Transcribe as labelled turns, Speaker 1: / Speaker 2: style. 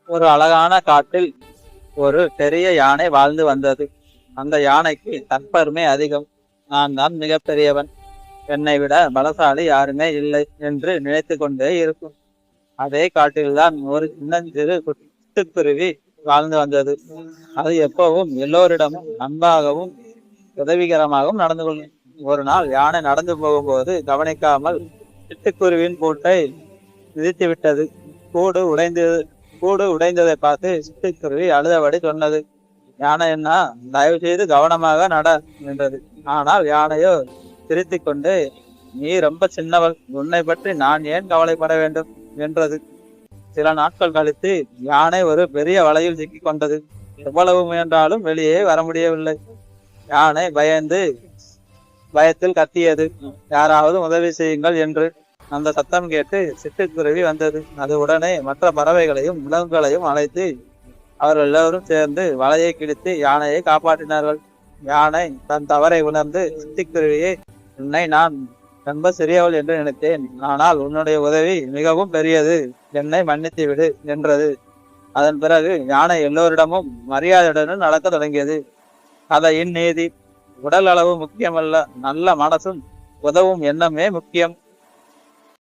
Speaker 1: ஒரு அழகான காட்டில் ஒரு பெரிய யானை வாழ்ந்து வந்தது. அந்த யானைக்கு தற்பெருமை அதிகம். நான் தான் மிகப்பெரியவன், என்னை விட பலசாலி யாருமே இல்லை என்று நினைத்து கொண்டே இருக்கும். அதே காட்டில்தான் ஒரு சின்னஞ்சிறு சிட்டுக்குருவி வாழ்ந்து வந்தது. அது எப்பவும் எல்லோரிடமும் அன்பாகவும் உதவிகரமாகவும் நடந்து கொள்ளும். ஒரு நாள் யானை நடந்து போகும்போது கவனிக்காமல் சிட்டுக்குருவின் கூட்டை மிதித்து விட்டது. கூடு உடைந்தது. கூடு உடைந்ததை பார்த்து சிட்டுக்குருவி அழுதபடி சொன்னது, யானை என்ன, தயவு செய்து கவனமாக நட என்றது. ஆனால் யானையோ சிரித்து கொண்டு, நீ ரொம்ப சின்னவள், உன்னை பற்றி நான் ஏன் கவலைப்பட வேண்டும் என்றது. சில நாட்கள் கழித்து யானை ஒரு பெரிய வலையில் சிக்கிக் கொண்டது. எவ்வளவு முயன்றாலும் வெளியே வர முடியவில்லை. யானை பயத்தில் கத்தியது, யாராவது உதவி செய்யுங்கள் என்று. அந்த சத்தம் கேட்டு சிட்டுக்குருவி வந்தது. அது உடனே மற்ற பறவைகளையும் விலங்குகளையும் அழைத்து அவர்கள் எல்லோரும் சேர்ந்து வலையை கிழித்து யானையை காப்பாற்றினார்கள். யானை தன் தவறை உணர்ந்து சிட்டுக்குருவியை, உன்னை நான் ரொம்ப சிறியவள் என்று நினைத்தேன், ஆனால் உன்னுடைய உதவி மிகவும் பெரியது, என்னை மன்னித்து விடு என்றது. அதன் பிறகு யானை எல்லோரிடமும் மரியாதையுடன் நடக்க தொடங்கியது. கதையின் நீதி: உடல் அளவு முக்கியமல்ல, நல்ல மனசும் உதவும் எண்ணமே முக்கியம்.